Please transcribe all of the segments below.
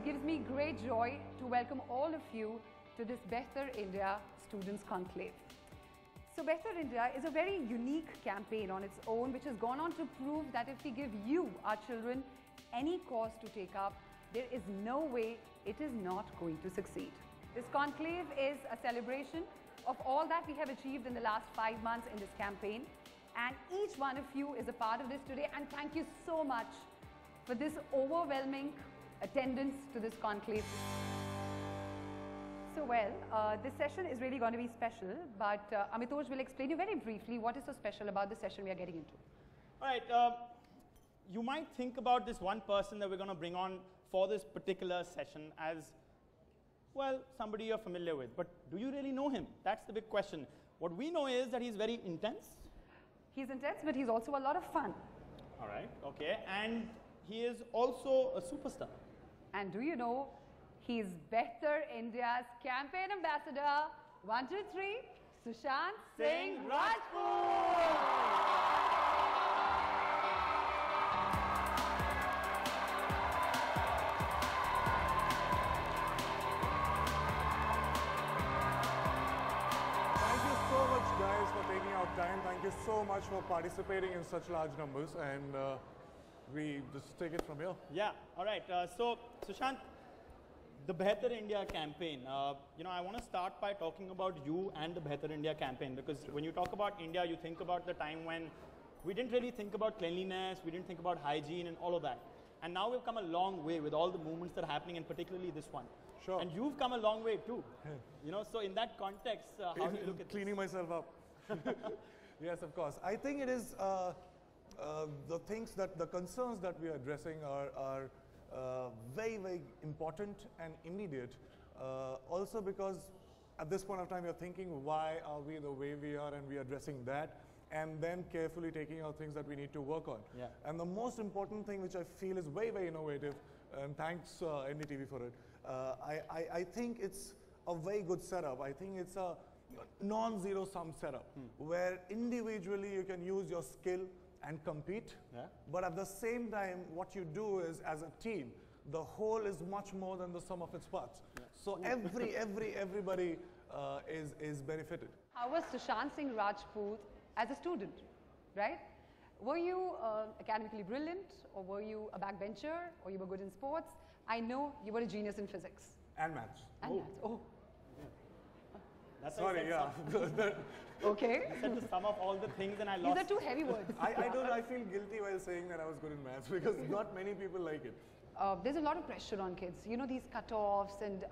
gives me great joy to welcome all of you to this Behtar India Students' Conclave. So Behtar India is a very unique campaign on its own, which has gone on to prove that if we give you, our children, any cause to take up, there is no way it is not going to succeed. This conclave is a celebration of all that we have achieved in the last 5 months in this campaign, and each one of you is a part of this today, and thank you so much for this overwhelming attendance to this conclave. So well, this session is really going to be special, but Amitoj will explain you very briefly what is so special about the session we are getting into. All right, you might think about this one person that we're going to bring on for this particular session as, well, somebody you're familiar with, but do you really know him? That's the big question. What we know is that he's very intense. He's intense, but he's also a lot of fun. All right, okay, and he is also a superstar. And do you know, he's Behtar India's campaign ambassador, 1, 2, 3, Sushant Singh Rajput! Guys, for taking out time. Thank you so much for participating in such large numbers, and we just take it from here. Yeah, all right. So, Sushant, the Behtar India campaign, you know, I want to start by talking about you and the Behtar India campaign, because when you talk about India, you think about the time when we didn't really think about cleanliness, we didn't think about hygiene and all of that. And now we've come a long way with all the movements that are happening, and particularly this one. Sure. And you've come a long way too. You know, so in that context, how do you look at cleaning myself up? Yes, of course. I think it is the things that the concerns that we are addressing are very, very important and immediate. Also because at this point of time, you're thinking, why are we the way we are, and we are addressing that, and then carefully taking out things that we need to work on. Yeah. And the most important thing, which I feel is very, very innovative, and thanks NDTV for it, I think it's a very good setup. I think it's a non-zero sum setup, where individually you can use your skill and compete, but at the same time, what you do is, as a team, the whole is much more than the sum of its parts. So everybody is benefited. How was Sushant Singh Rajput as a student, right? Were you academically brilliant, or were you a backbencher, or you were good in sports? I know you were a genius in physics. And maths. And maths. Oh. That's Sorry, yeah. Okay. I said to sum up all the things and I lost. These are two heavy words. I feel guilty while saying that I was good in maths, because not many people like it. There's a lot of pressure on kids, you know, these cut-offs, and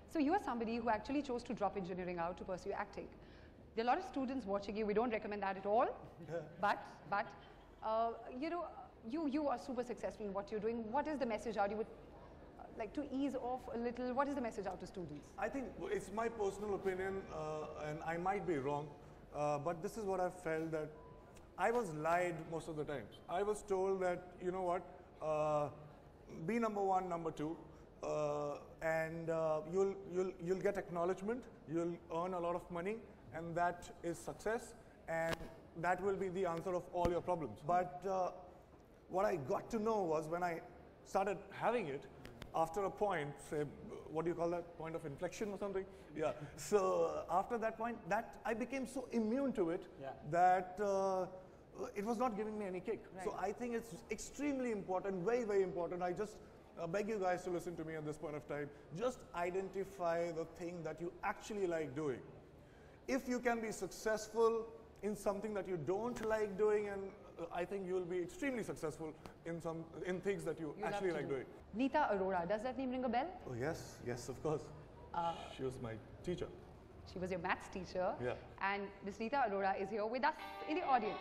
so you are somebody who actually chose to drop engineering out to pursue acting. There are a lot of students watching you. We don't recommend that at all. But you know, you are super successful in what you're doing. What is the message out? You would like to ease off a little. What is the message out to students? I think it's my personal opinion, and I might be wrong, but this is what I've felt, that I was lied most of the times. I was told that, you know what, be number one, number two, and you'll get acknowledgement, you'll earn a lot of money, and that is success, and that will be the answer of all your problems. But what I got to know was, when I started having it, after a point, say, what do you call that, point of inflection or something? Yeah. So after that point, that I became so immune to it that it was not giving me any kick. Right. So I think it's extremely important, very, very important. I just beg you guys to listen to me at this point of time. Just identify the thing that you actually like doing. If you can be successful in something that you don't like doing, and I think you will be extremely successful in things that you actually like doing. Nita Arora, does that name ring a bell? Oh yes, yes, of course. She was my teacher. She was your maths teacher. Yeah. And Miss Nita Arora is here with us in the audience.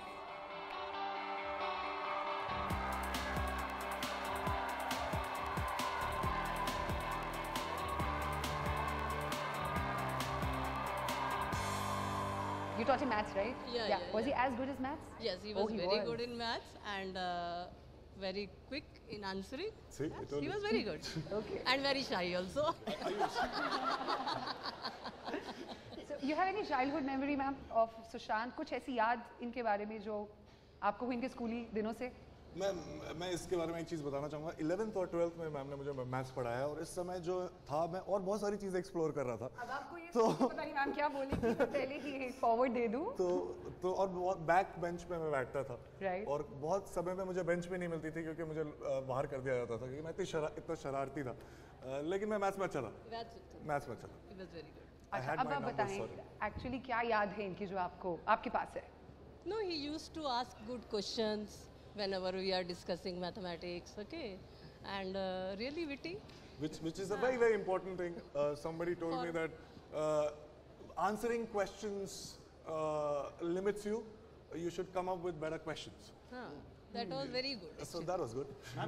You taught him maths, right? Yeah. Was he as good as maths? Yes, he was very good in maths, and very quick in answering. See, yes, he was very good. Okay. And very shy also. So you have any childhood memory, ma'am, of Sushant? कुछ ऐसी याद इनके बारे में जो आपको इनके स्कूली दिनों से? मैं इसके बारे में एक चीज़ बताना चाहूँगा. 11th और 12th में मैम ने मुझे मैथ्स पढ़ाया और इस समय जो था मैं और बहुत सारी चीज़ें एक्सप्लोर कर रहा था. अब आपको ये पता नहीं मैम क्या बोली थी, तो पहले ही फॉरवर्ड दे दूँ. तो और बहुत बैक बेंच पे मैं बैठता था. Right. और बहुत समय में मुझे बेंच पे नहीं मिलती थी क्योंकि मुझे बाहर कर दिया जाता था क्योंकि मैं इतना शरारती था. लेकिन मैं मैथ्स में चला. मैथ्स में चला. It was very good. अच्छा, अब आप बताएं एक्चुअली क्या याद है इनकी जो आपके पास है. No, he used to ask good questions whenever we are discussing mathematics, okay? And really witty. Which is a very, very important thing. Somebody told me that answering questions limits you. You should come up with better questions. That was very good. So that was good.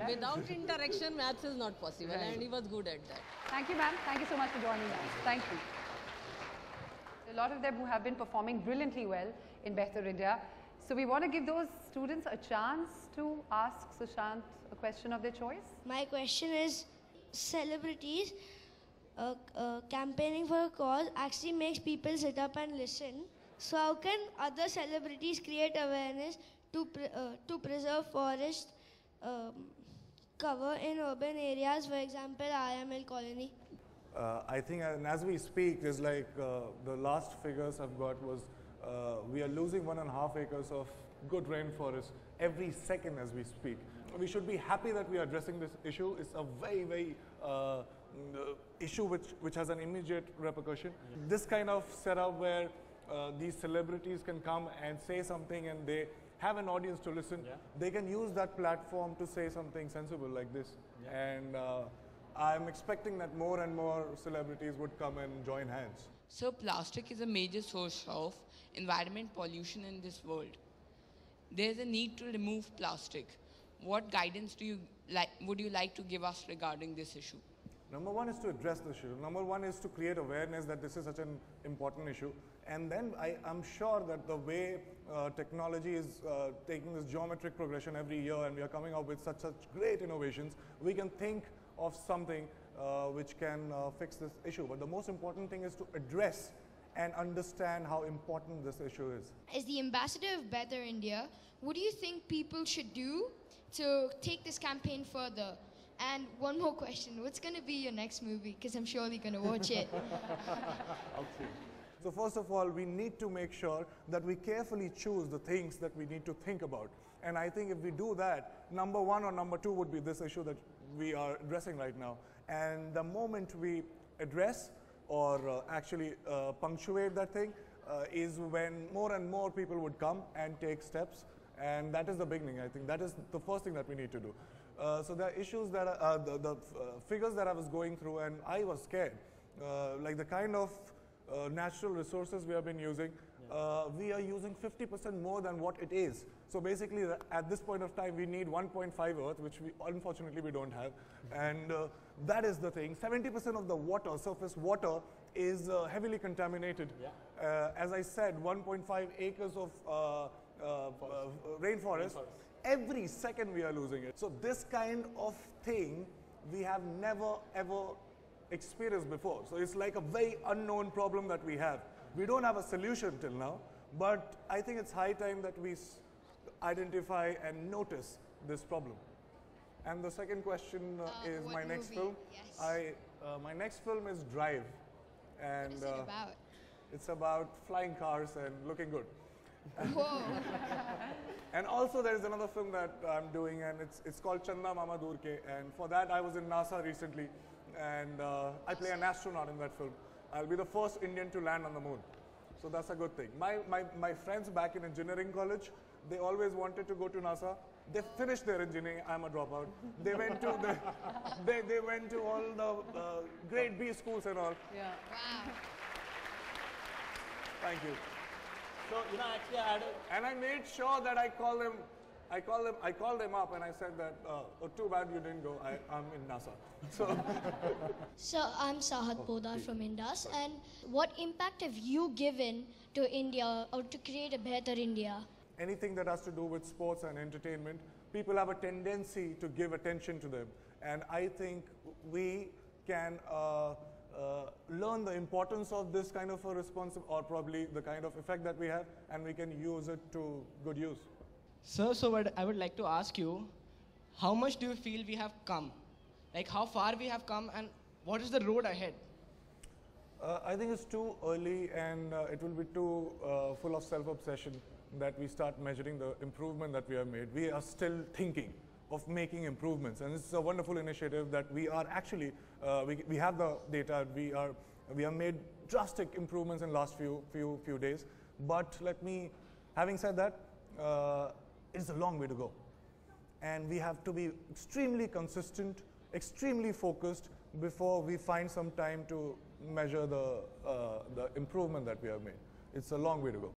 Without interaction, maths is not possible, and he was good at that. Thank you, ma'am. Thank you so much for joining us. Thank you. A lot of them who have been performing brilliantly well in Behtar India. So we want to give those students a chance to ask Sushant a question of their choice. My question is, celebrities campaigning for a cause actually makes people sit up and listen. So how can other celebrities create awareness to preserve forest cover in urban areas, for example, IML colony? I think as we speak, it's like the last figures I've got was we are losing 1.5 acres of good rainforest every second as we speak. We should be happy that we are addressing this issue. It's a very, very issue which has an immediate repercussion. This kind of setup where these celebrities can come and say something and they have an audience to listen, they can use that platform to say something sensible like this. And I'm expecting that more and more celebrities would come and join hands. So plastic is a major source of environment pollution in this world. There is a need to remove plastic. What guidance would you like to give us regarding this issue? Number one is to address the issue. Number one is to create awareness that this is such an important issue. And then I'm sure that the way technology is taking this geometric progression every year and we are coming up with such great innovations, we can think of something which can fix this issue. But the most important thing is to address and understand how important this issue is. As the ambassador of Behtar India, what do you think people should do to take this campaign further? And one more question, what's going to be your next movie? Because I'm surely going to watch it. Okay. So first of all, we need to make sure that we carefully choose the things that we need to think about. And I think if we do that, number one or number two would be this issue that we are addressing right now. And the moment we address or actually punctuate that thing is when more and more people would come and take steps. And that is the beginning, I think. That is the first thing that we need to do. So there are issues that are, the figures that I was going through, and I was scared. Like the kind of natural resources we have been using, we are using 50% more than what it is. So basically, at this point of time, we need 1.5 Earth, which unfortunately we don't have. And that is the thing. 70% of the water, surface water, is heavily contaminated. As I said, 1.5 acres of rainforest. Every second we are losing it. So this kind of thing we have never ever experienced before. So it's like a very unknown problem that we have. We don't have a solution till now, but I think it's high time that we identify and notice this problem. And the second question is my next film. Yes. My next film is Drive. And What is it about? It's about flying cars and looking good. Whoa. And also there is another film that I'm doing, and it's called Chanda Mama Dur Ke, and for that I was in NASA recently, and I play an astronaut in that film. I'll be the first Indian to land on the moon. So that's a good thing. My friends back in engineering college, they always wanted to go to NASA. They finished their engineering, I'm a dropout. They went to they went to all the grade B schools and all. Yeah. Wow. Thank you. So, actually I had And I made sure that I called them up and I said that, oh, too bad you didn't go, I'm in NASA. So I'm Sahat Podar from Indus, and what impact have you given to India or to create a better India? Anything that has to do with sports and entertainment, people have a tendency to give attention to them. And I think we can learn the importance of this kind of a response, or probably the kind of effect that we have, and we can use it to good use. Sir, so what I would like to ask you, how much do you feel we have come? Like how far we have come and what is the road ahead? I think it's too early, and it will be too full of self-obsession that we start measuring the improvement that we have made. We are still thinking of making improvements, and it's a wonderful initiative that we are actually, we have the data, we have made drastic improvements in last few days. But having said that, it's a long way to go. And we have to be extremely consistent, extremely focused before we find some time to measure the improvement that we have made. It's a long way to go.